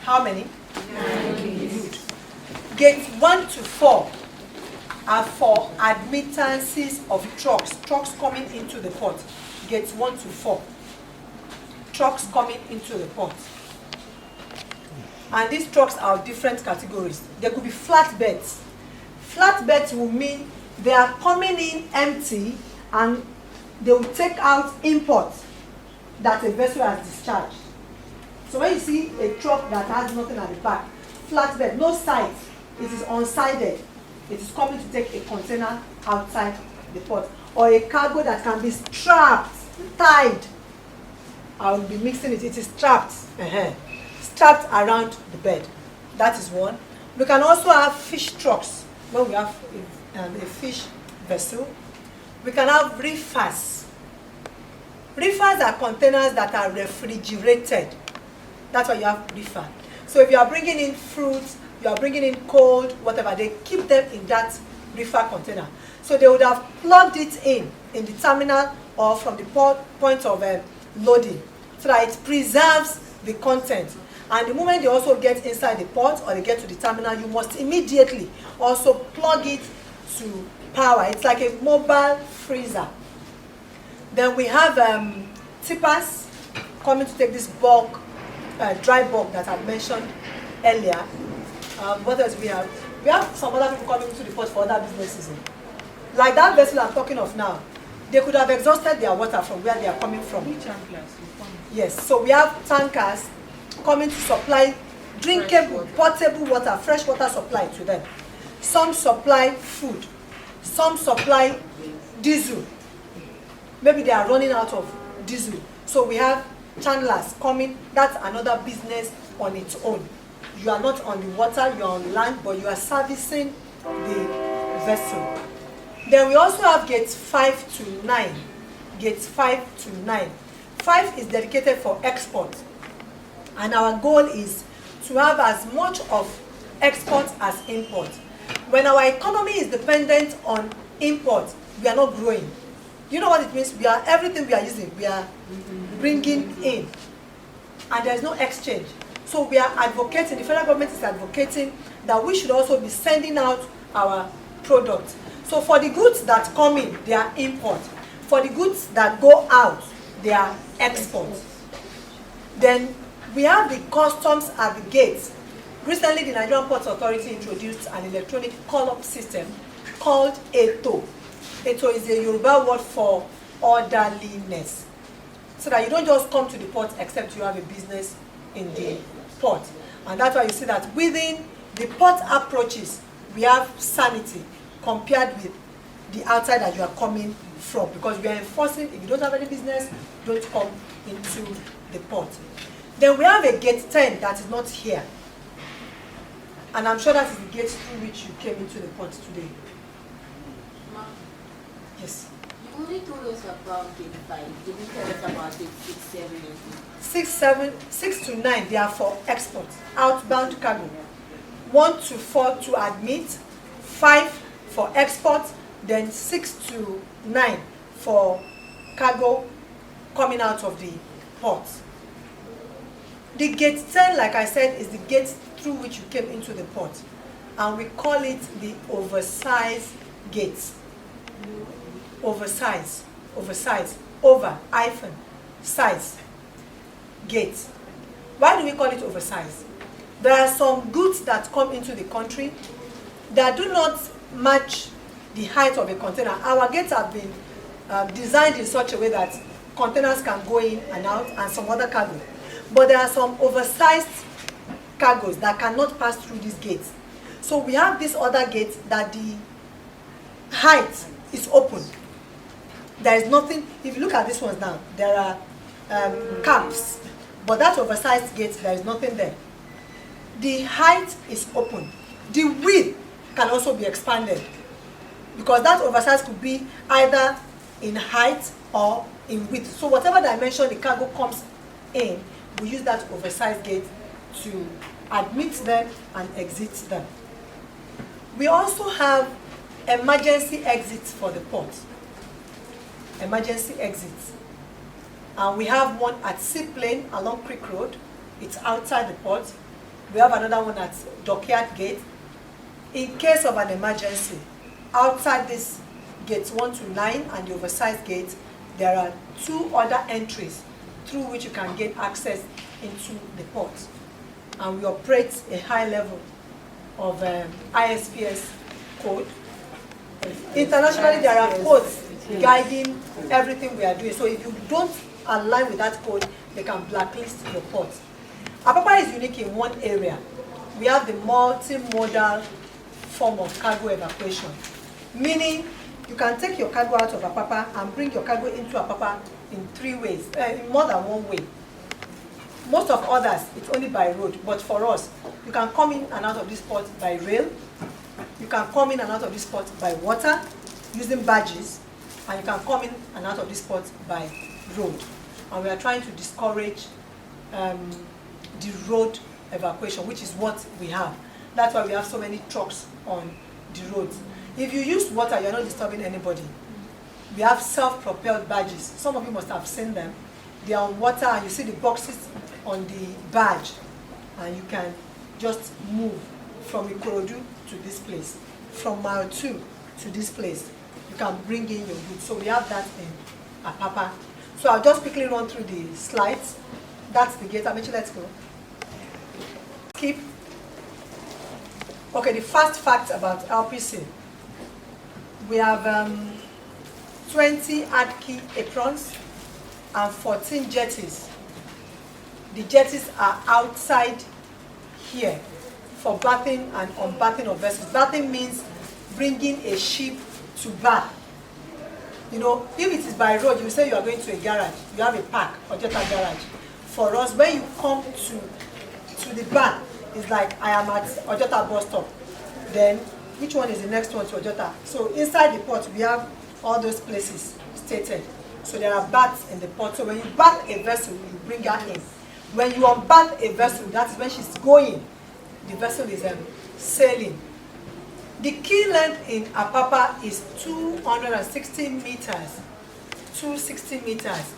How many? 9. Good. Gates 1 to 4 are for admittances of trucks coming into the port. Gates 1 to 4. Trucks coming into the port. And these trucks are of different categories. There could be flatbeds. Flatbeds will mean they are coming in empty and they will take out imports that a vessel has discharged. So when you see a truck that has nothing at the back, flatbed, no sides, it is unsided. It is coming to take a container outside the port. Or a cargo that can be strapped, tied. I will be mixing it. It is strapped. Strapped around the bed. That is one. We can also have fish trucks when we have a fish vessel. We can have reefers. Reefers are containers that are refrigerated. That's why you have reefer. So if you are bringing in fruits, you are bringing in cold, whatever, they keep them in that reefer container. So they would have plugged it in the terminal or from the point of loading, so that it preserves the content. And the moment they also get inside the port or they get to the terminal, you must immediately also plug it to power. It's like a mobile freezer. Then we have tippers coming to take this bulk, dry bulk that I mentioned earlier. What else we have? We have some other people coming to the port for other businesses. Like that vessel I'm talking of now, they could have exhausted their water from where they are coming from. Yes, so we have tankers coming to supply drinkable, potable water, fresh water supply to them. Some supply food, some supply diesel. Maybe they are running out of diesel. So we have chandlers coming. That's another business on its own. You are not on the water, you are on land, but you are servicing the vessel. Then we also have gates 5 to 9. Gates 5 to 9. 5 is dedicated for export. And our goal is to have as much of export as import. When our economy is dependent on import, we are not growing. You know what it means? Everything we are using, we are bringing in. And there is no exchange. So we are advocating, the federal government is advocating that we should also be sending out our products. So for the goods that come in, they are import. For the goods that go out, they are export. Then we have the customs at the gates. Recently, the Nigerian Ports Authority introduced an electronic call-up system called ETO. ETO is a Yoruba word for orderliness. So that you don't just come to the port except you have a business in the port. And that's why you see that within the port approaches, we have sanity compared with the outside that you are coming from. Because we are enforcing, if you don't have any business, don't come into the port. Then we have a gate 10 that is not here. And I'm sure that is the gate through which you came into the port today. Ma, Yes. you only told us about gate 5. Did you tell us about gate 6, 7, and 8? 6 to 9, they are for export, outbound cargo. 1 to 4 to admit, 5 for export, then 6 to 9 for cargo coming out of the port. The gate 10, like I said, is the gate through which you came into the port. And we call it the oversize gate. Oversize, over, hyphen, size, gate. Why do we call it oversize? There are some goods that come into the country that do not match the height of a container. Our gates have been designed in such a way that containers can go in and out and some other cargo. But there are some oversized cargoes that cannot pass through these gates. So we have this other gate that the height is open. There is nothing, if you look at this one now, there are caps, but that oversized gate, there is nothing there. The height is open. The width can also be expanded, because that oversized could be either in height or in width. So whatever dimension the cargo comes in, we use that oversized gate to admit them and exit them. We also have emergency exits for the port. Emergency exits. And we have one at Seaplane along Creek Road. It's outside the port. We have another one at Dockyard Gate. In case of an emergency, outside this gates 1 to 9 and the oversized gate, there are 2 other entries through which you can gain access into the port. And we operate a high level of ISPS code. Internationally, there are codes guiding everything we are doing. So if you don't align with that code, they can blacklist your port. Apapa is unique in one area. We have the multimodal form of cargo evacuation, meaning you can take your cargo out of Apapa and bring your cargo into Apapa in 3 ways, in more than 1 way. Most of others, it's only by road, but for us, you can come in and out of this port by rail, you can come in and out of this port by water, using barges, and you can come in and out of this port by road. And we are trying to discourage the road evacuation, which is what we have. That's why we have so many trucks on the roads. If you use water, you're not disturbing anybody. We have self-propelled barges. Some of you must have seen them. They are on water, and you see the boxes on the barge, and you can just move from Ikorodu to this place, from mile 2 to this place. You can bring in your goods. So we have that in Apapa. So I'll just quickly run through the slides. That's the gate. Amici, let's go. Skip. Okay, the first fact about LPC. We have 20 ADKI aprons and 14 jetties. The jetties are outside here for bathing and unbathing of vessels. Bathing means bringing a ship to bath. You know, if it is by road, you say you are going to a garage, you have a park, Ojota garage. For us, when you come to the bath, it's like I am at Ojota bus stop. Then, which one is the next one to Ojota? So inside the port, we have all those places stated. So there are baths in the port. So when you bath a vessel, you bring her in. When you unbath a vessel, that's when she's going. The vessel is sailing. The key length in Apapa is 260 meters. 260 meters.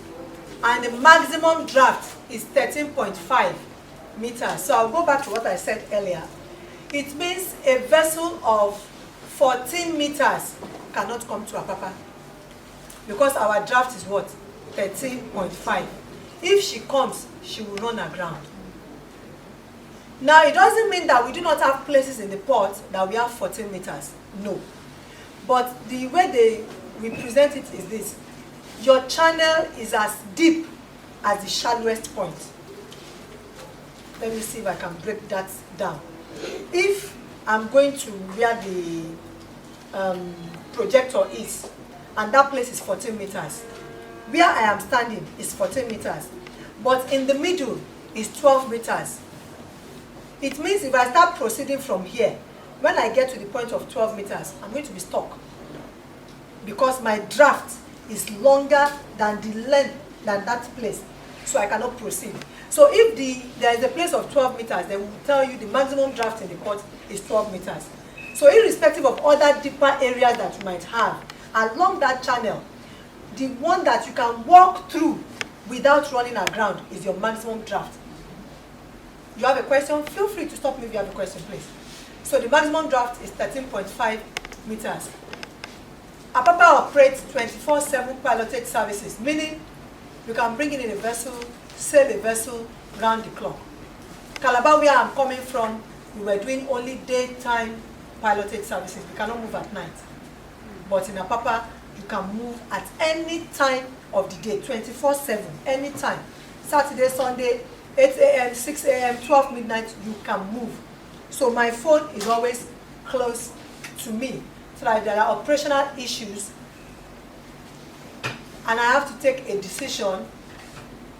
And the maximum draft is 13.5 meters. So I'll go back to what I said earlier. It means a vessel of 14 meters cannot come to Apapa, because our draft is what? 13.5. If she comes, she will run aground. Now, it doesn't mean that we do not have places in the port that we have 14 meters. No. But the way we present it is this. Your channel is as deep as the shallowest point. Let me see if I can break that down. If I'm going to where the projector is, and that place is 14 meters, where I am standing is 14 meters, but in the middle is 12 meters. It means if I start proceeding from here, when I get to the point of 12 meters, I'm going to be stuck, because my draft is longer than the length than that place, so I cannot proceed. So if there is a place of 12 meters, they will tell you the maximum draft in the port is 12 meters. So irrespective of other deeper areas that you might have along that channel, the one that you can walk through without running aground is your maximum draft. You have a question? Feel free to stop me if you have a question, please. So the maximum draft is 13.5 meters. Apapa operates 24/7 piloted services, meaning you can bring in a vessel, sail a vessel round the clock. Calabar, where I'm coming from, we were doing only daytime piloted services. We cannot move at night. But in Apapa, you can move at any time of the day, 24/7, any time. Saturday, Sunday, 8 a.m., 6 a.m., 12 midnight, you can move. So my phone is always close to me. So that if there are operational issues and I have to take a decision,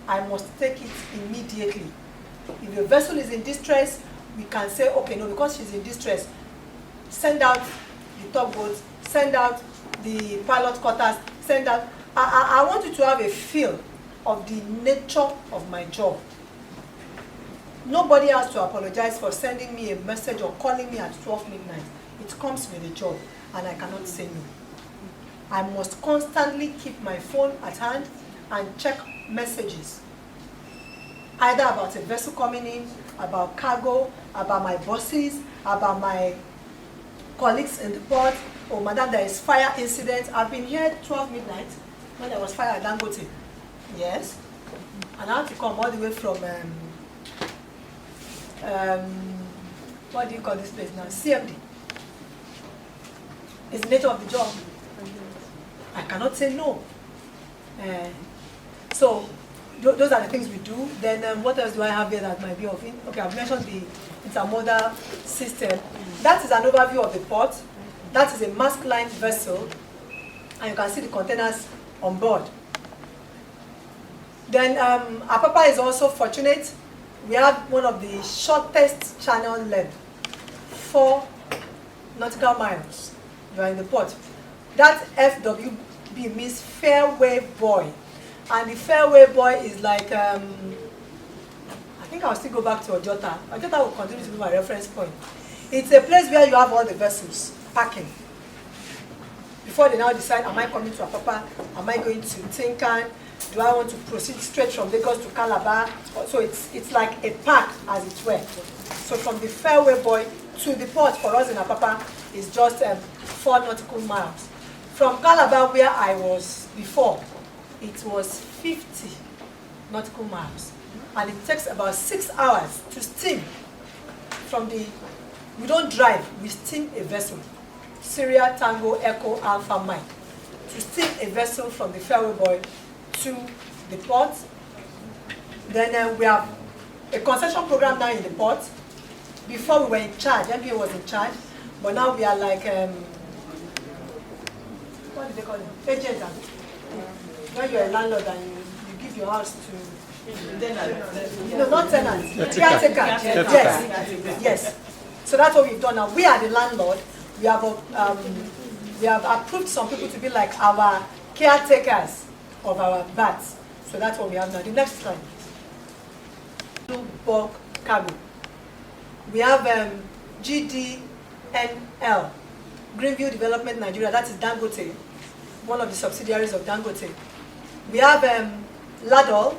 I must take it immediately. If a vessel is in distress, we can say, okay, no, because she's in distress, send out the tugboats, send out the pilot quarters, send out. I want you to have a feel of the nature of my job. Nobody has to apologize for sending me a message or calling me at 12 midnight. It comes with a job, and I cannot say no. I must constantly keep my phone at hand and check messages, either about a vessel coming in about cargo, about my bosses, about my colleagues in the port. Oh, madam, there is fire incident. I've been here 12 midnight when there was fire at Dangote. Yes. And I had to come all the way from, what do you call this place now? CMD. It's the nature of the job. I cannot say no. So those are the things we do. Then what else do I have here that might be of interest? Okay, I've mentioned the intermodal system. That is an overview of the port. That is a mast-lined vessel, and you can see the containers on board. Then Apapa is also fortunate. We have one of the shortest channel length, 4 nautical miles. You are in the port. That FWB means fairway buoy. And the fairway buoy is like, I think I'll still go back to Ojota. Ojota will continue to be my reference point. It's a place where you have all the vessels packing. Before they now decide, am I coming to Apapa? Am I going to Tinkan? Do I want to proceed straight from Lagos to Calabar? So it's like a pack, as it were. So from the fairway buoy to the port for us in Apapa is just 4 nautical miles. From Calabar, where I was before, it was 50 nautical miles. And it takes about 6 hours to steam from the, we don't drive, we steam a vessel. Sierra, Tango, Echo, Alpha, Mike. To steam a vessel from the fairway buoy to the port. Then we have a concession program now in the port. Before we were in charge, MBA was in charge, but now we are like, what do they call it? Agents. When you're a landlord and you give your house to tenants. No, not tenants. Caretaker. Yes. So that's what we've done now. We are the landlord. We have approved some people to be like our caretakers of our bats. So that's what we have now. The next slide. Bulk cargo. We have GDNL, Greenville Development Nigeria. That is Dangote, one of the subsidiaries of Dangote. We have Ladol.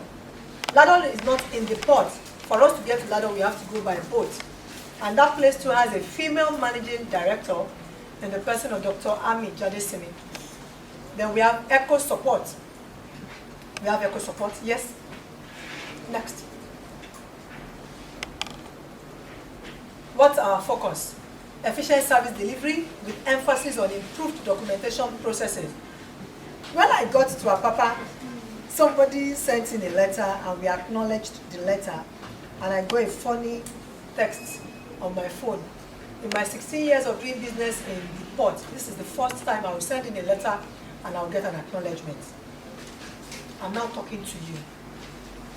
Ladol is not in the port. For us to get to Ladol, we have to go by boat. And that place too has a female managing director in the person of Dr. Ami Jadesimi. Then we have Eco Support. We have Eco Support, yes. Next. What's our focus? Efficient service delivery with emphasis on improved documentation processes. When I got to Apapa, somebody sent in a letter and we acknowledged the letter, and I got a funny text on my phone. In my 16 years of doing business in the port, this is the first time I will send in a letter and I will get an acknowledgement. I'm now talking to you.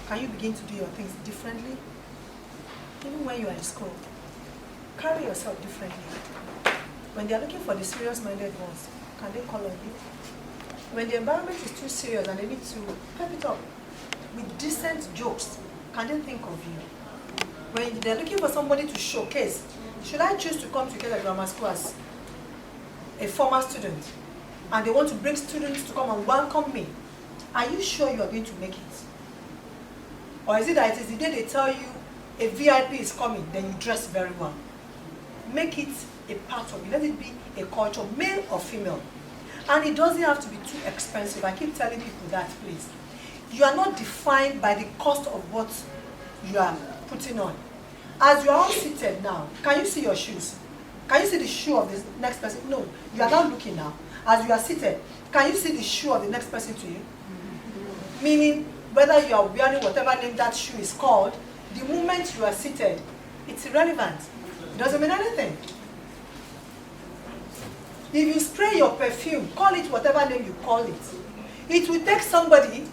Can you begin to do your things differently? Even when you are in school, carry yourself differently. When they are looking for the serious-minded ones, can they call on you? When the environment is too serious and they need to pep it up with decent jokes, can they think of you? When they're looking for somebody to showcase, should I choose to come to Ikeda Grammar School as a former student, and they want to bring students to come and welcome me, are you sure you are going to make it? Or is it that it is the day they tell you a VIP is coming, then you dress very well? Make it a part of you. Let it be a culture, male or female. And it doesn't have to be too expensive. I keep telling people that, please. You are not defined by the cost of what you are putting on. As you are all seated now, can you see your shoes? Can you see the shoe of the next person? No, you are not looking now. As you are seated, can you see the shoe of the next person to you? Meaning, whether you are wearing whatever name that shoe is called, the moment you are seated, it's irrelevant. It doesn't mean anything. If you spray your perfume, call it whatever name you call it. It will take somebody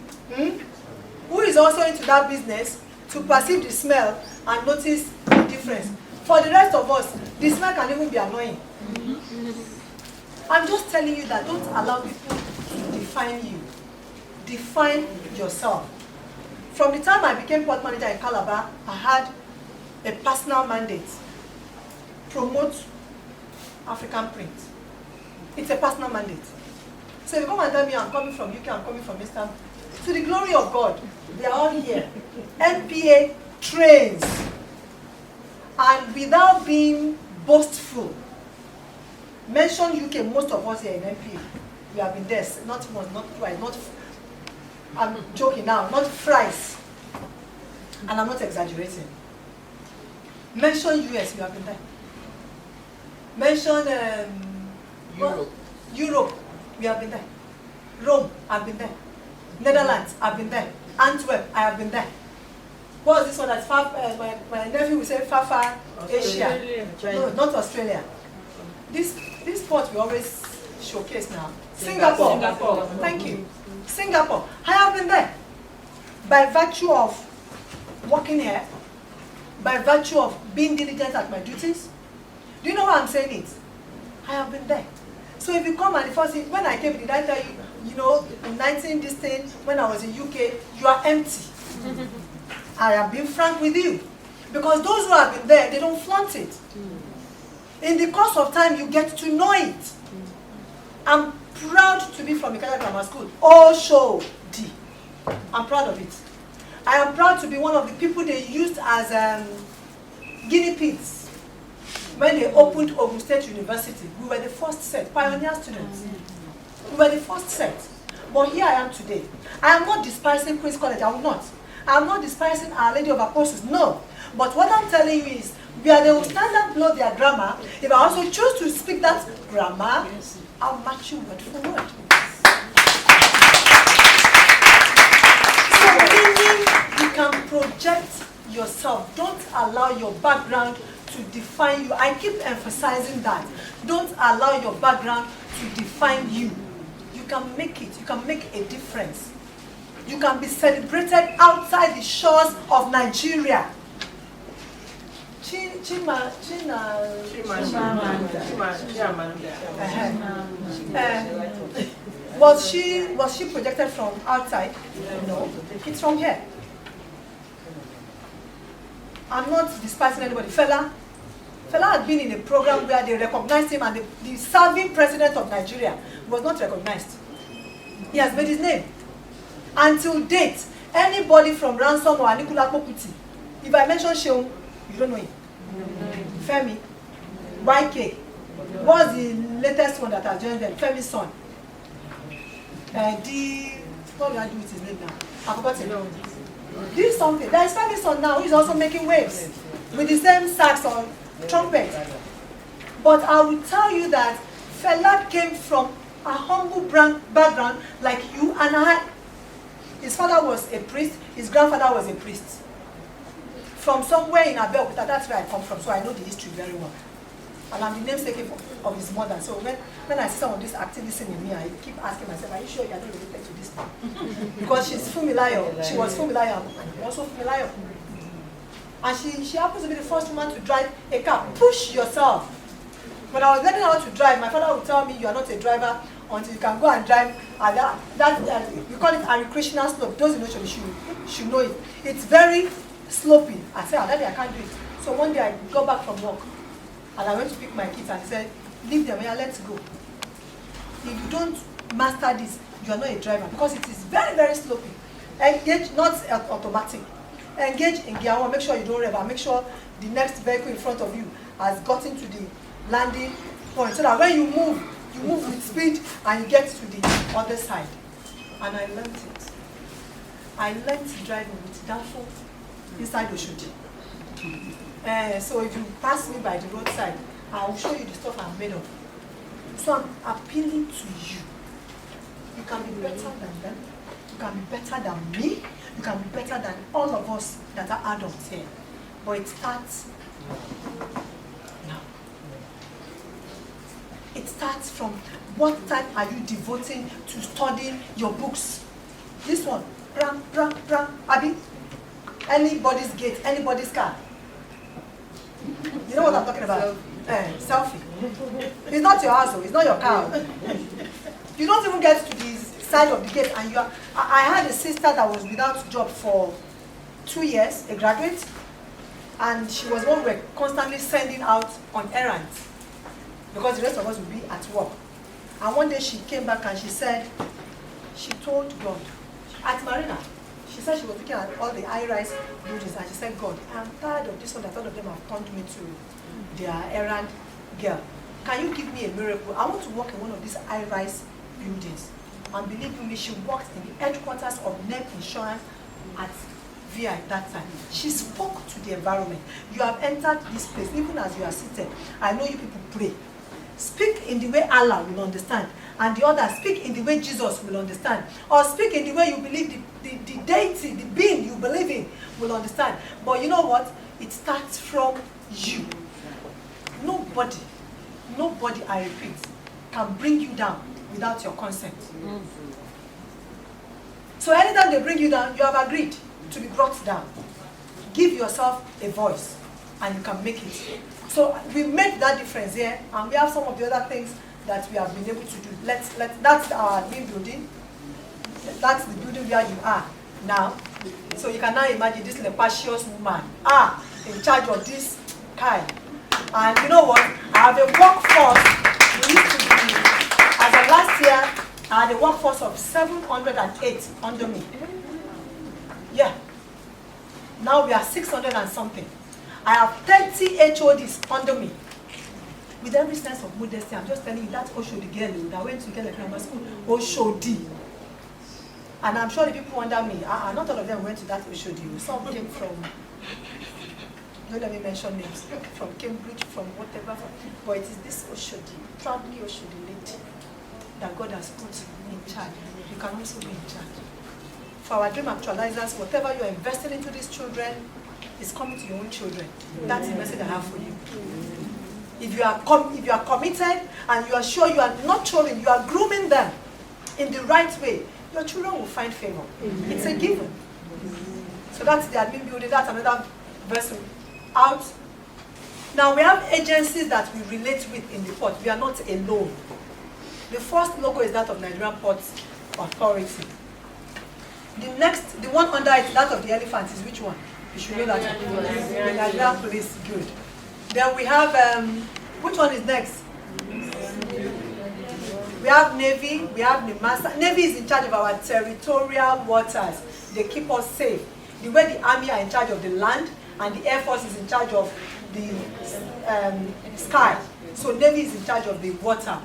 who is also into that business to perceive the smell and notice the difference. For the rest of us, the smell can even be annoying. I'm just telling you that don't allow people to define you. Define yourself. From the time I became port manager in Calabar, I had a personal mandate. Promote African print. It's a personal mandate. So if you come and tell me I'm coming from UK, I'm coming from Eastern, to the glory of God, they are all here. NPA trains And without being boastful, mention UK, most of us here in MP, we have been there, not once, not twice, not, I'm joking now, not thrice. And I'm not exaggerating. Mention US, we have been there. Mention Europe, we have been there. Rome, I've been there. Netherlands, I've been there. Antwerp, I have been there. What was this one that's far, my nephew will say far Asia. No, not Australia. This sport we always showcase now. Singapore. Thank you. Singapore. I have been there. By virtue of working here, by virtue of being diligent at my duties. Do you know why I'm saying it? I have been there. So if you come and the first thing, when I came, did I tell you, you know, in 19 this thing, when I was in UK, you are empty. I am being frank with you. Because those who have been there, they don't flaunt it. In the course of time, you get to know it. I'm proud to be from Ikeja Grammar School. Osho D. I'm proud of it. I am proud to be one of the people they used as guinea pigs when they opened Ogun State University. We were the first set, pioneer students. We were the first set. But here I am today. I am not despising Queen's College, I will not. I am not despising Our Lady of Apostles, no. But what I'm telling you is, where they will stand and blow their grammar, if I also choose to speak that grammar, I'll match you word for word. So meaning you can project yourself. Don't allow your background to define you. I keep emphasizing that. Don't allow your background to define you. You can make it. You can make a difference. You can be celebrated outside the shores of Nigeria. Was she projected from outside? No, it's from here. I'm not despising anybody. Fela had been in a program where they recognized him, and the serving president of Nigeria was not recognized. He has made his name. Until date, anybody from Ransom or Anikulapo Kuti, if I mention Sheung, you don't know him. Femi, YK, what's the latest one that has joined them? Femi's son. What will I do with his name now? I forgot him. Do something. There is Femi's son now who is also making waves with the same sax or trumpet. But I will tell you that Fela came from a humble background like you and I. His father was a priest, his grandfather was a priest. From somewhere in Abeokuta, that's where I come from, so I know the history very well. And I'm the namesake of his mother. So when I see some of these activists in me, I keep asking myself, are you sure you're not related to this one? Because she's Funmilayo. She was Funmilayo, and also Funmilayo. And she happens to be the first woman to drive a car. Push yourself. When I was learning how to drive, my father would tell me, you are not a driver until you can go and drive at we call it a recreational slope. Those who know should know it. It's very sloping. I said, Daddy, I can't do it. So one day I got back from work and I went to pick my kids and said, leave them here, let's go. If you don't master this, you are not a driver because it is very, very sloping. Engage, not automatic. Engage in gear one, make sure you don't rev, and make sure the next vehicle in front of you has gotten to the landing point so that when you move with speed and you get to the other side. And I learned it. I learned driving with Danfo inside Oshodi. So if you pass me by the roadside, I will show you the stuff I'm made of. So I'm appealing to you. You can be better than them. You can be better than me. You can be better than all of us that are adults here. But it starts now. It starts from what time are you devoting to studying your books? This one, Abi, anybody's gate, anybody's car. You know what I'm talking about? Selfie. It's not your house, it's not your car. You don't even get to the side of the gate, and you are. I had a sister that was without job for 2 years, a graduate, and she was one we were constantly sending out on errands because the rest of us would be at work. And one day she came back and she said, she told God, at Marina, She said she was looking at all the high-rise buildings and she said, God, I'm tired of this one that all of them have turned me to their errand girl. Can you give me a miracle? I want to work in one of these high-rise buildings. And believe me, she worked in the headquarters of NEP Insurance at VI at that time. She spoke to the environment. You have entered this place, even as you are seated. I know you people pray. Speak in the way Allah will understand. And the other, speak in the way Jesus will understand. Or speak in the way you believe the deity, the being you believe in will understand. But you know what? It starts from you. Nobody, I repeat, can bring you down without your consent. So anytime they bring you down, you have agreed to be brought down. Give yourself a voice and you can make it. So we make that difference here, and we have some of the other things that we have been able to do. That's our admin building. That's the building where you are now. So you can now imagine this lepacious woman in charge of this kind. And you know what? I have a workforce. We used to be, as of last year, I had a workforce of 708 under me. Yeah. Now we are 600 and something. I have 30 HODs under me. With every sense of modesty, I'm just telling you, that Oshodi girl that went to Gele Grammar School, Oshodi. And I'm sure the people wonder me, not all of them went to that Oshodi. Some came from, don't let me mention names, from Cambridge, from whatever. But it is this Oshodi, proudly Oshodi lady, that God has put in charge. You can also be in charge. For our dream actualizers, whatever you are investing into these children is coming to your own children. That's the message I have for you. If you are committed and you are sure you are nurturing, you are grooming them in the right way, your children will find favor. Amen. It's a given. So that's the admin building. That's another verse out. Now we have agencies that we relate with in the port. We are not alone. The first logo is that of Nigerian Ports Authority. The one under it, that of the elephant, is which one? You should know that. The Nigerian Police. Good. Then we have, which one is next? We have Navy, we have NIMASA. Navy is in charge of our territorial waters. They keep us safe. The way the Army are in charge of the land, and the Air Force is in charge of the sky. So Navy is in charge of the water.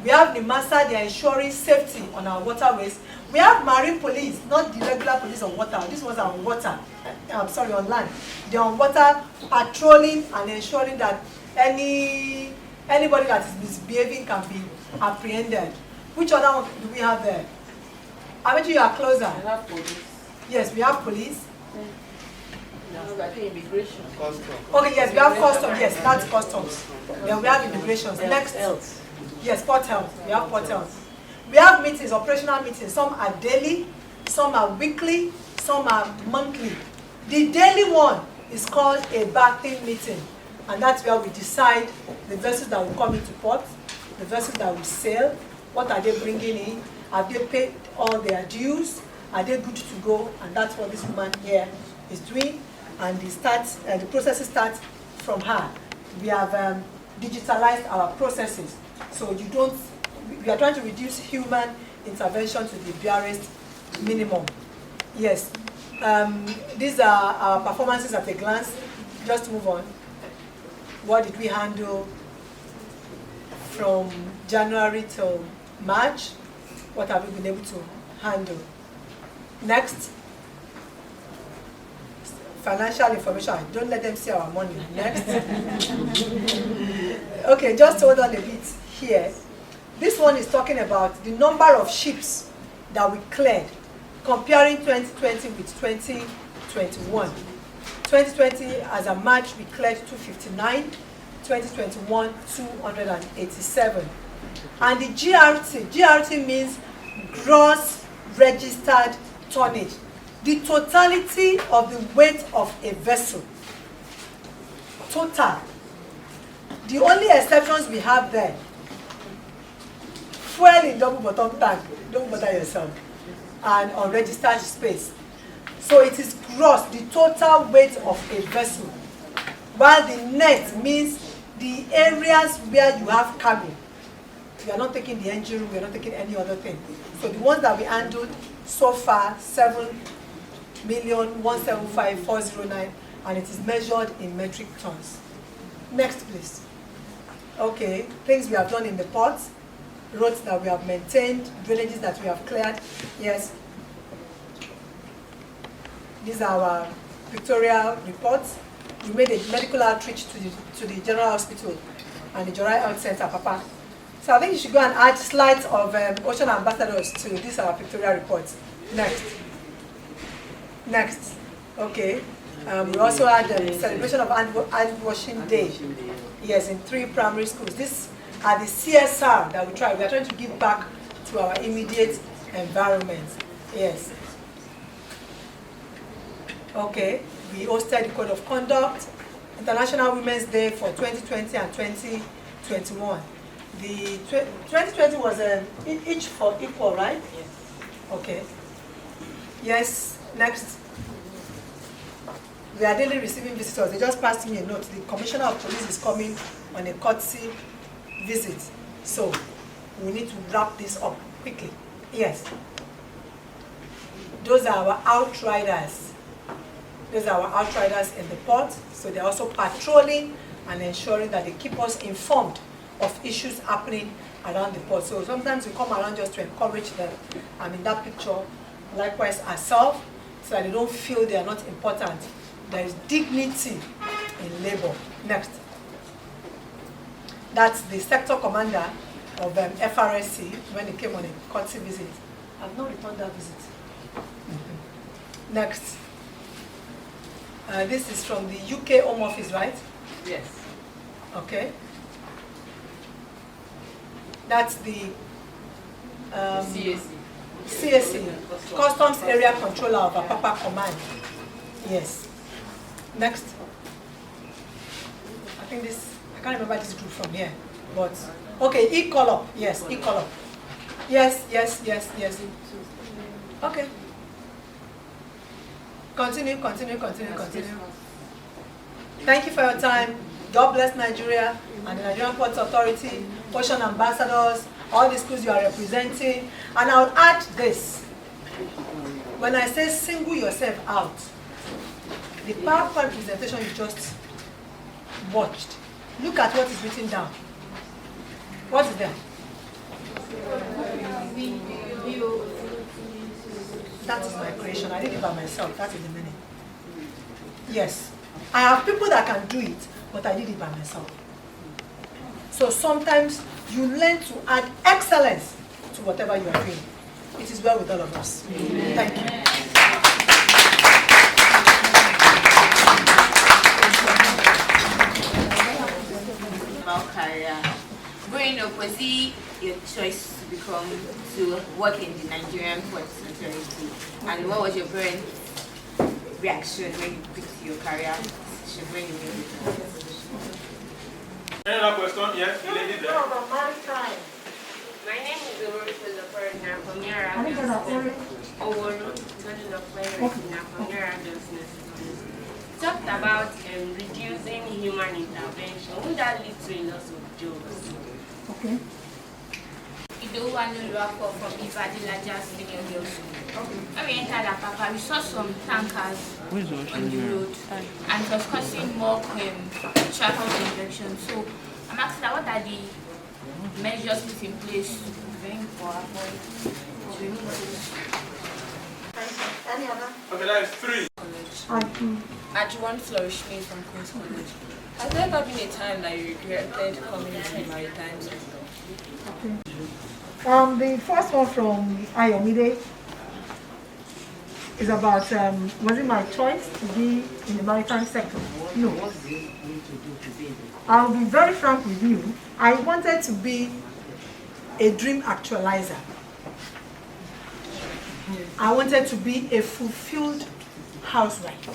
We have NIMASA, they are ensuring safety on our waterways. We have Marine Police, not the regular police on water. These ones are on water. On land. They are on water, patrolling and ensuring that anybody that is misbehaving can be apprehended. Which other one do we have there? I bet you are closer. We have police. Yes, we have police. No, I think immigration. Custom. Okay, yes, we have customs. Yes, that's customs. Then we have immigration. Next. Health. Yes, port health. We have port health. We have meetings, operational meetings. Some are daily, some are weekly, some are monthly. The daily one is called a bathing meeting. And that's where we decide the vessels that will come into port, the vessels that will sail, what are they bringing in, have they paid all their dues, are they good to go, and that's what this woman here is doing. And the processes start from her. We have digitalized our processes. So we are trying to reduce human intervention to the barest minimum. Yes. These are our performances at a glance. Just move on. What did we handle from January till March? What have we been able to handle? Next. Financial information. Don't let them see our money. Next. Okay, just hold on a bit here. This one is talking about the number of ships that we cleared, comparing 2020 with 2021. 2020, as a March, we cleared 259. 2021, 287. And the GRT means gross registered tonnage. The totality of the weight of a vessel. Total. The only exceptions we have there, fuel in double bottom tank, don't bother yourself, and unregistered space. So it is gross, the total weight of a vessel. While the net means the areas where you have cargo. We are not taking the engine room, we are not taking any other thing. So the ones that we handled so far, 7 1,175,409, and it is measured in metric tons. Next, please. Okay, things we have done in the ports, roads that we have maintained, drainages that we have cleared. Yes. These are our pictorial reports. We made a medical outreach to the General Hospital and the Jorai Health Center, Papa. So I think you should go and add slides of ocean ambassadors to these our pictorial reports. Next. Next. Okay. We also had the celebration of hand washing day. Yes, in 3 primary schools. These are the CSR that we try. We are trying to give back to our immediate environment. Yes. Okay. We hosted the Code of Conduct, International Women's Day for 2020 and 2021. The 2020 was each for equal, right? Yes. Okay. Yes. Next. We are daily receiving visitors. They just passed me a note. The Commissioner of Police is coming on a courtesy visit. So we need to wrap this up quickly. Yes. Those are our outriders. Those are our outriders in the port. So they're also patrolling and ensuring that they keep us informed of issues happening around the port. So sometimes we come around just to encourage them. And in that picture, likewise ourselves, so that they don't feel they are not important. There is dignity in labor. Next. That's the sector commander of FRSC when he came on a courtesy visit. I've not returned that visit. Next. This is from the UK Home Office, right? Yes. Okay. That's the CSC, Customs Area Controller of Apapa Command. Yes. Next. I think this, I can't remember this group from here, but okay, E-Column. Yes, E-Column. Yes. Okay. Continue. Thank you for your time. God bless Nigeria and the Nigerian Ports Authority, Ocean Ambassadors, all the schools you are representing. And I would add this. When I say single yourself out, the PowerPoint presentation you just watched, look at what is written down. What is there? That is my creation. I did it by myself. That is the meaning. Yes. I have people that can do it, but I did it by myself. So sometimes you learn to add excellence to whatever you are doing. It is well with all of us. Amen. Thank you. About career. Growing up, was it your choice to work in the Nigerian Ports Authority? And what was your parents' reaction when you picked your career decision, when you made it? Any other question? Yes, lady there. My name is Olotu from Olotu. Talked about reducing human intervention. Would that lead to a loss of jobs? Okay. From Ibadilaja Senior Girls School. When we entered Apapa, we saw some tankers on the road and it was causing more traffic congestion. So I'm asking, what are the measures put in place to prevent or avoid Any other? Okay, that is 3. Adjuan Flourish me from Queen's College. Has there ever been a time that you regretted coming to maritime? Okay. The first one from Ayomide is about, was it my choice to be in the maritime sector? No. I'll be very frank with you. I wanted to be a dream actualizer. I wanted to be a fulfilled housewife.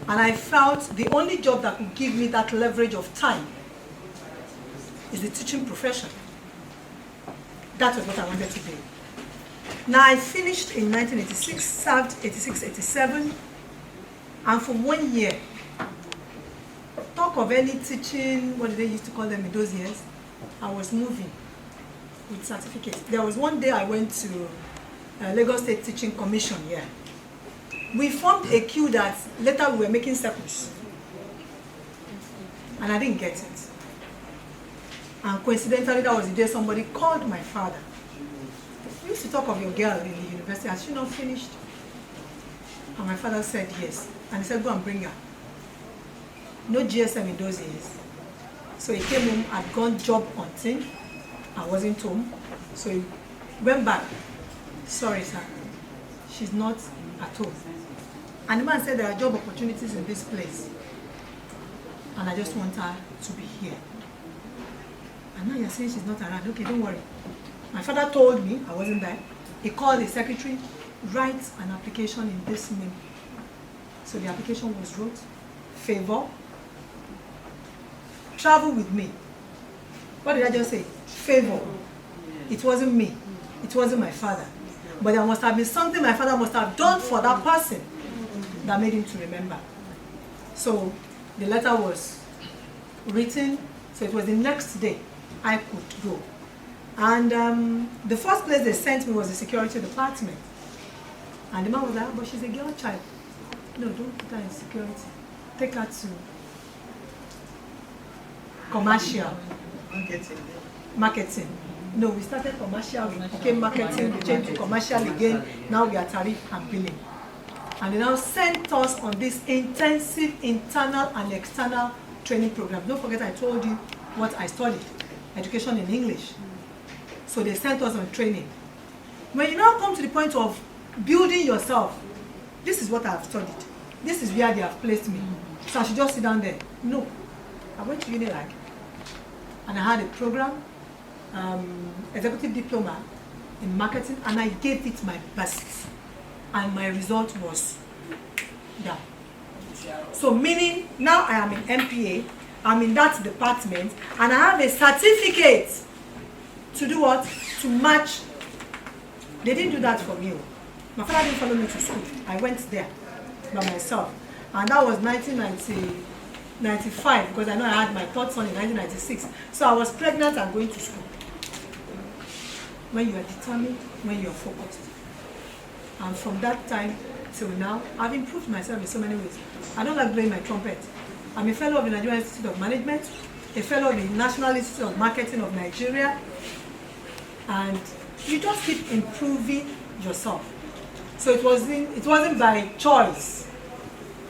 And I felt the only job that could give me that leverage of time is the teaching profession. That was what I wanted to do. Now I finished in 1986, served 86, 87, and for 1 year, talk of any teaching, what did they used to call them in those years, I was moving with certificates. There was one day I went to Lagos State Teaching Commission here. We formed a queue that later we were making circles. And I didn't get it. And coincidentally, that was the day somebody called my father. We used to talk of your girl in the university. Has she not finished? And my father said yes. And he said, go and bring her. No GSM in those years. So he came home, had gone job hunting. I wasn't home. So he went back. Sorry, sir. She's not at home. And the man said there are job opportunities in this place. And I just want her to be here. And now you're saying she's not around. Okay, don't worry. My father told me, I wasn't there. He called the secretary, write an application in this name. So the application was wrote, favor, travel with me. What did I just say? Favor. It wasn't me. It wasn't my father. But there must have been something my father must have done for that person that made him to remember. So the letter was written, so it was the next day I could go. And the first place they sent me was the security department. And the man was like, but she's a girl child. No, don't put her in security. Take her to commercial. Marketing. No, we started commercial, we became marketing, we changed to commercial again. Now we are tariff and billing. And they now sent us on this intensive internal and external training program. Don't forget I told you what I studied, education in English. So they sent us on training. When you now come to the point of building yourself, this is what I have studied. This is where they have placed me. So I should just sit down there. No. I went to Unilag and I had a program, executive diploma in marketing, and I gave it my best. And my result was down. So meaning now I am in MPA, I'm in that department, and I have a certificate to do what? To match. They didn't do that for me. My father didn't follow me to school. I went there by myself. And that was 1995, because I know I had my third son in 1996. So I was pregnant and going to school. When you are determined, when you are focused. And from that time till now, I've improved myself in so many ways. I don't like blowing my trumpet. I'm a fellow of the Nigerian Institute of Management, a fellow of the National Institute of Marketing of Nigeria, and you just keep improving yourself. So it wasn't by choice,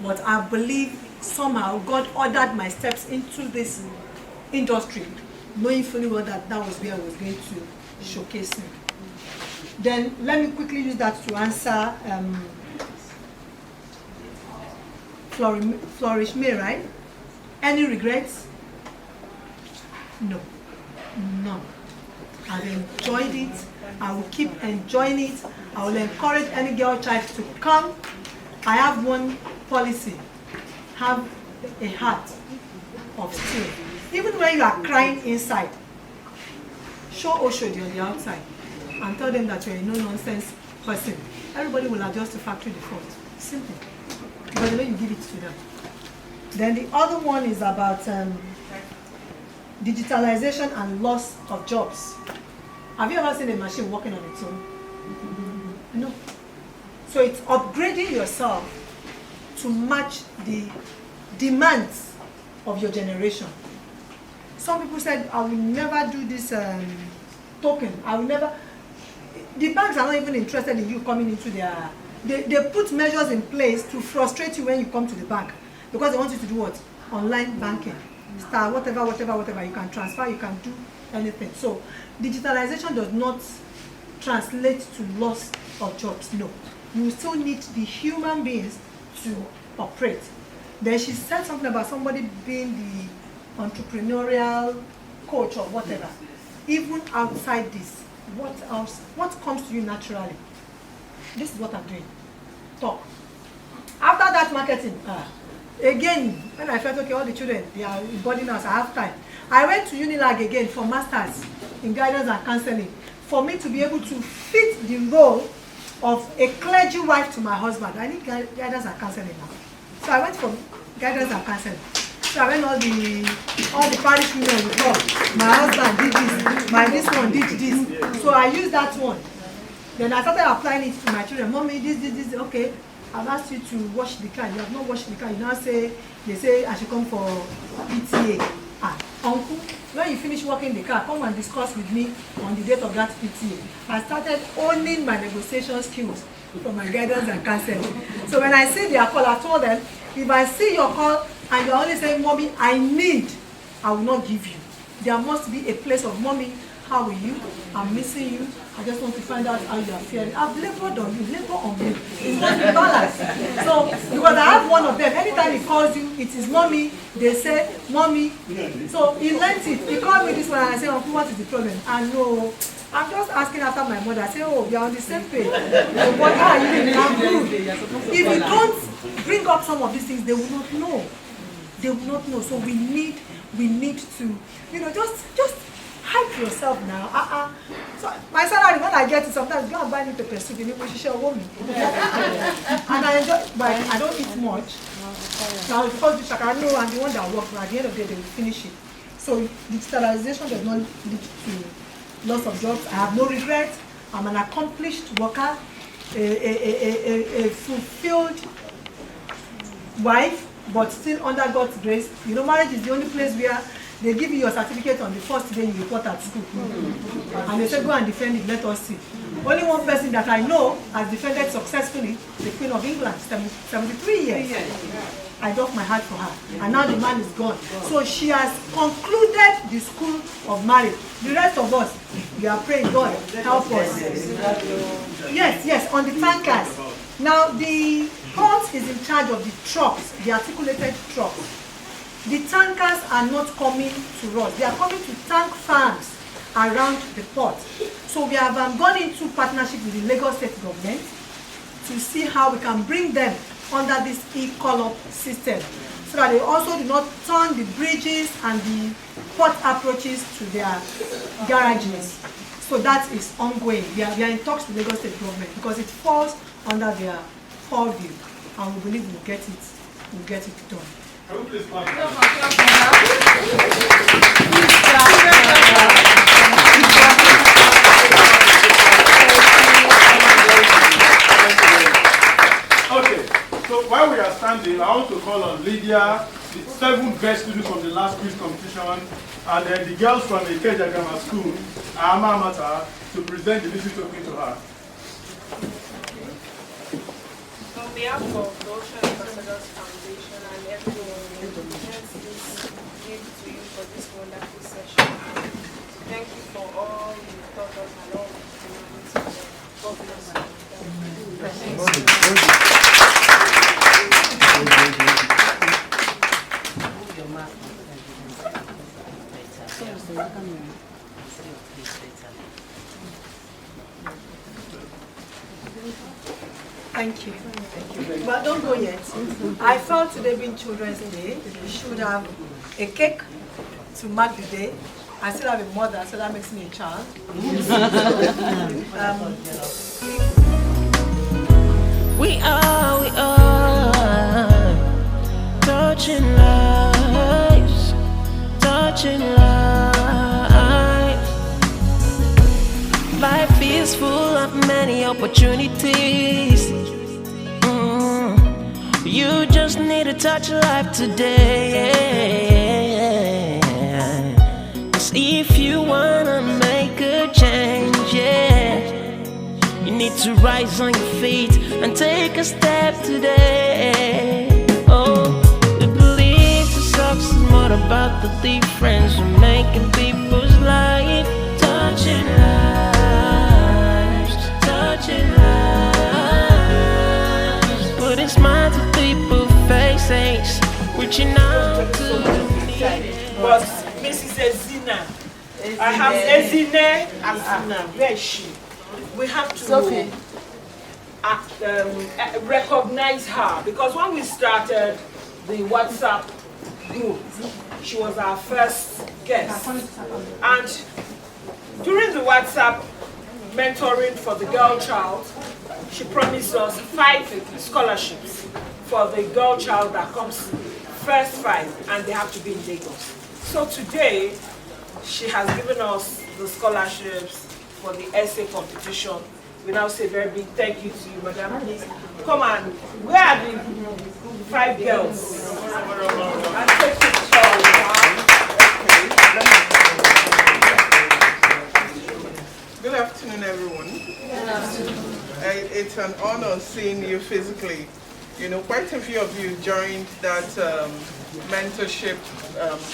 but I believe somehow God ordered my steps into this industry, knowing fully well that that was where I was going to showcase me. Then let me quickly use that to answer Flourish May, right? Any regrets? No, none. I've enjoyed it. I will keep enjoying it. I will encourage any girl child to come. I have one policy: have a heart of steel. Even when you are crying inside, show Oshodi on the outside and tell them that you're a no-nonsense person. Everybody will adjust to factory default. Simple. Because the way you give it to them. Then the other one is about digitalization and loss of jobs. Have you ever seen a machine working on its own? No. So it's upgrading yourself to match the demands of your generation. Some people said, I will never do this token. I will never. The banks are not even interested in you coming into their. They put measures in place to frustrate you when you come to the bank, because they want you to do what? Online banking. Star, whatever. You can transfer, you can do anything. So digitalization does not translate to loss of jobs. No. You still need the human beings to operate. Then she said something about somebody being the entrepreneurial coach or whatever. Even outside this, what else? What comes to you naturally? This is what I'm doing. Talk. After that marketing, again, when I felt okay, all the children, they are in boarding house, I have time. I went to Unilag again for masters in guidance and counseling, for me to be able to fit the role of a clergy wife to my husband. I need guidance and counseling now. So I went for guidance and counseling. So I went all the parish women will come. My husband did this, this one did this. So I used that one. Then I started applying it to my children. Mommy, this, okay. I've asked you to wash the car, you have not washed the car, you now say, they say I should come for PTA. Uncle, when you finish working the car, come and discuss with me on the date of that PTA. I started owning my negotiation skills from my guidance and counseling. So when I see their call, I told them, if I see your call and you're only saying, Mommy, I will not give you. There must be a place of, Mommy, how are you? I'm missing you. I just want to find out how you are feeling. I've labored on you, labor on me. It's not in balance. So, because I have one of them, anytime he calls you, it is Mommy. They say, Mommy. So he learnt it. He called me this one and I say, Uncle, what is the problem? I know. I'm just asking after my mother. I say, oh, we are on the same page. So what are you doing? I'm good. If you don't bring up some of these things, they will not know. They will not know. So we need to, just hype yourself now. So my salary, when I get it, sometimes go and buy me pepper soup. And I enjoy, but I don't eat much. Now, because the shakara, no, I'm the one that works, but at the end of the day, they will finish it. So digitalization does not lead to loss of jobs. I have no regrets. I'm an accomplished worker, a fulfilled wife, but still under God's grace. Marriage is the only place where they give you your certificate on the first day you report at school. And they say, go and defend it, let us see. Only one person that I know has defended successfully, the Queen of England, 73 years. I doff my heart for her. And now the man is gone. So she has concluded the school of marriage. The rest of us, we are praying, God, help us. Yes, on the tankers. Now, the port is in charge of the trucks, the articulated trucks. The tankers are not coming to us. They are coming to tank farms around the port. So we have gone into partnership with the Lagos State government to see how we can bring them under this e-call-up system so that they also do not turn the bridges and the port approaches to their garages. So that is ongoing. We are in talks with Lagos State government because it falls under their purview, and we believe we'll get it done. Can we please clap? Okay, so while we are standing, I want to call on Lydia, the 7 best students from the last quiz competition, and then the girls from the Ikeja Grammar School, Ama Mata, to present the little token to her. On behalf of the Ocean Ambassadors Foundation and everyone who gives to you for this wonderful session, thank you for all you've taught us and all the humanity. God bless you. Thank you. But don't go yet. I felt today being Children's Day, we should have a cake to mark the day. I still have a mother, so that makes me a child. We are touching lives, touching lives. Life is full of many opportunities. You just need to touch life today. 'Cause if you wanna make a change, you need to rise on your feet and take a step today. Oh, we believe success is more about the difference we're making people's life, touching lives, touching lives. Putting smiles to people's faces, reaching out to the But Mrs. Ezina, I have Ezine Azina. Where is she? We have to recognize her because when we started the WhatsApp group, she was our first guest. And during the WhatsApp mentoring for the girl child, she promised us 5 scholarships for the girl child that comes first 5, and they have to be in Lagos. So today, she has given us the scholarships for the essay competition, we now say a very big thank you to you, madam. Please come on. Where are the 5 girls? And take pictures. Good afternoon, everyone. Good afternoon. It's an honor seeing you physically. You know, quite a few of you joined that mentorship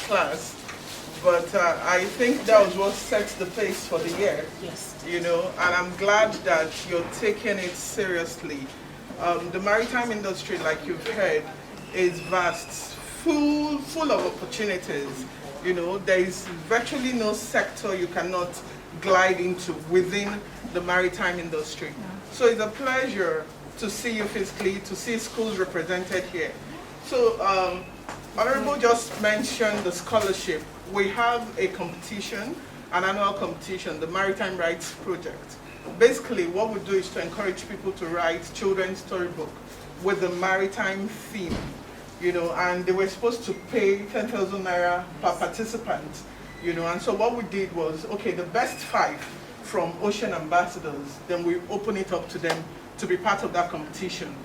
class, but I think that was what sets the pace for the year. Yes. You know, and I'm glad that you're taking it seriously. The maritime industry, like you've heard, is vast, full of opportunities. You know, there is virtually no sector you cannot glide into within the maritime industry. So it's a pleasure to see you physically, to see schools represented here. So Honorable just mentioned the scholarship. We have a competition, an annual competition, the Maritime Rights Project. Basically, what we do is to encourage people to write children's storybook with the maritime theme, you know, and they were supposed to pay 10,000 naira per participant, you know, and so what we did was, okay, the best 5 from Ocean Ambassadors, then we open it up to them to be part of that competition.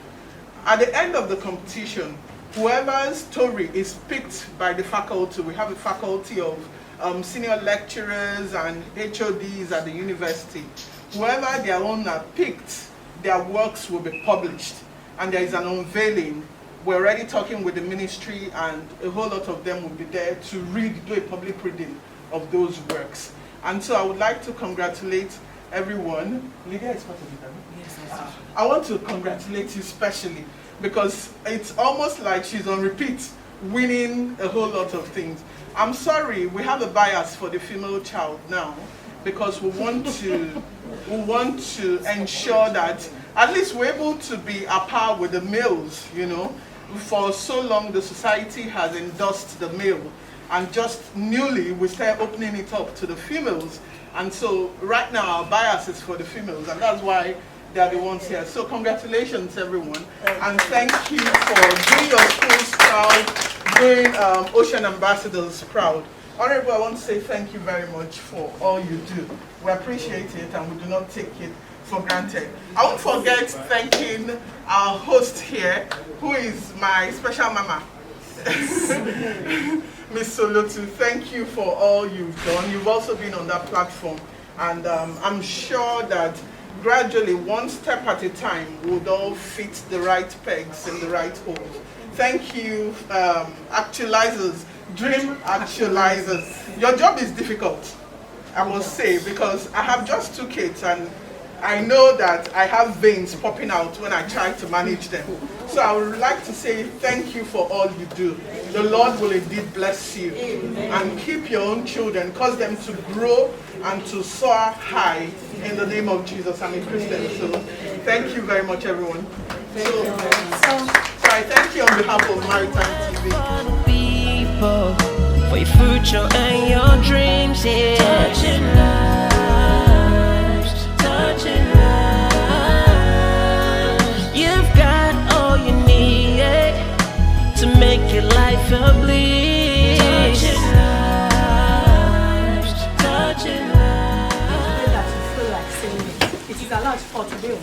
At the end of the competition, whoever's story is picked by the faculty, we have a faculty of senior lecturers and HODs at the university, whoever their own are picked, their works will be published, and there is an unveiling. We're already talking with the ministry, and a whole lot of them will be there to read, do a public reading of those works. And so I would like to congratulate everyone. Lydia is part of it, yes, I want to congratulate you especially, because it's almost like she's on repeat, winning a whole lot of things. I'm sorry, we have a bias for the female child now, because we want to ensure that at least we're able to be at par with the males, you know. For so long, the society has endorsed the male, and just newly, we start opening it up to the females. And so right now, our bias is for the females, and that's why they are the ones here. So congratulations, everyone, and thank you for doing your schools proud, doing Ocean Ambassadors proud. Honorable, I want to say thank you very much for all you do. We appreciate it, and we do not take it for granted. I won't forget thanking our host here, who is my special mama, Miss Olotu. Thank you for all you've done. You've also been on that platform, and I'm sure that gradually, one step at a time, would all fit the right pegs in the right holes. Thank you, actualizers, dream actualizers. Your job is difficult, I must say, because I have just 2 kids, and I know that I have veins popping out when I try to manage them. So I would like to say thank you for all you do. The Lord will indeed bless you. Amen. And keep your own children, cause them to grow and to soar high in the name of Jesus. I'm a Christian, so thank you very much, everyone. So I thank you on behalf of Maritime TV. People, for your future and your dreams, yeah. Touching lives, touching lives. You've got all you need, yeah, to make your life a bliss. Touching lives, touching lives. It is allowed for today.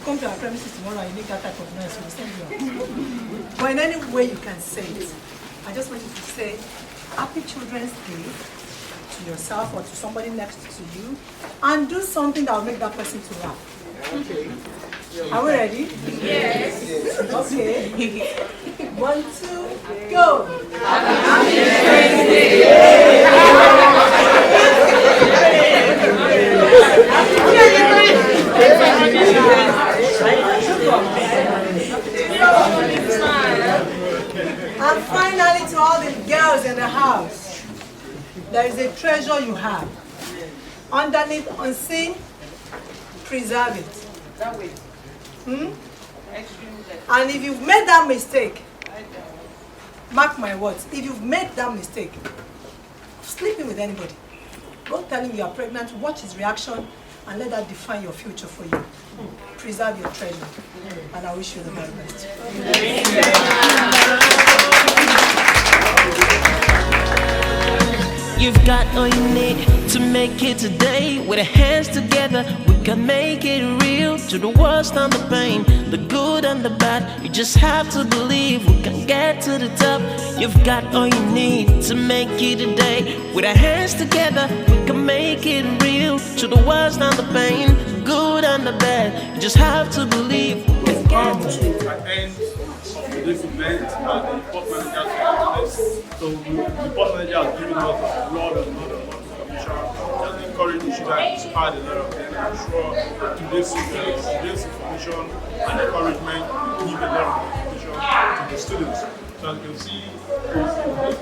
Come to our premises tomorrow and you make that type of noise, we'll send you out. But in any way you can say it, I just want you to say Happy Children's Day to yourself or to somebody next to you, and do something that will make that person to laugh. Okay. Are we ready? Yes. Okay. 1, 2, go. Happy Children's Day. And finally, to all the girls in the house, there is a treasure you have. Underneath, unseen, preserve it. That way. And if you've made that mistake, mark my words, if you've made that mistake, sleeping with anybody, don't tell him you are pregnant, watch his reaction, and let that define your future for you. Preserve your treasure, and I wish you the very best. You've got all you need to make it today. With our hands together, we can make it real. To the worst and the pain, the good and the bad, you just have to believe we can get to the top. You've got all you need to make it today. With our hands together, we can make it real. To the worst and the pain, the good and the bad, you just have to believe we can get to the top. This event and the port manager to this. So the port manager has given us a lot of information, has encouraged the students to inspired a lot of them. I'm sure today's information and encouragement will give a lot of information to the students. So as you can see, she's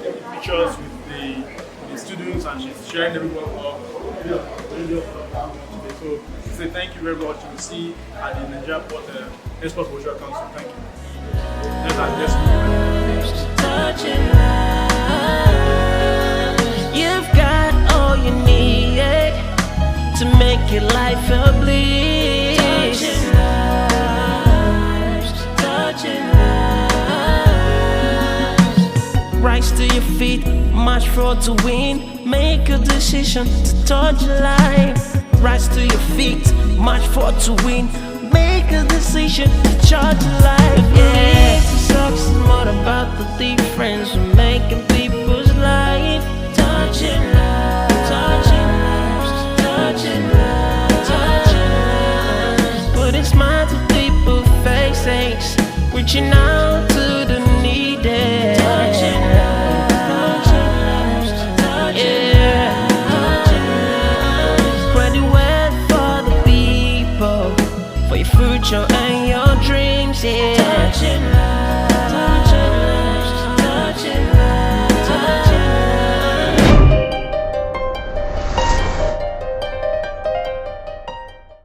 taking pictures with the students and she's sharing everyone up. So say thank you very much to the C and the Nigeria Port Export Cultural Council. Thank you. Touching lives. You've got all you need to make your life a bliss. Touching lives. Touching lives. Rise to your feet, march for to win. Make a decision to touch life. Rise to your feet, march for to win. Make a decision to charge life. Yeah, success is more about the difference we're making people's life. Touching lives, touching lives, touching lives, touching lives. Putting smiles to people's faces, reaching out to the needy. Touching lives, touching lives, touching lives, touching lives. Spread the word for the people, for your future and your dreams, yeah.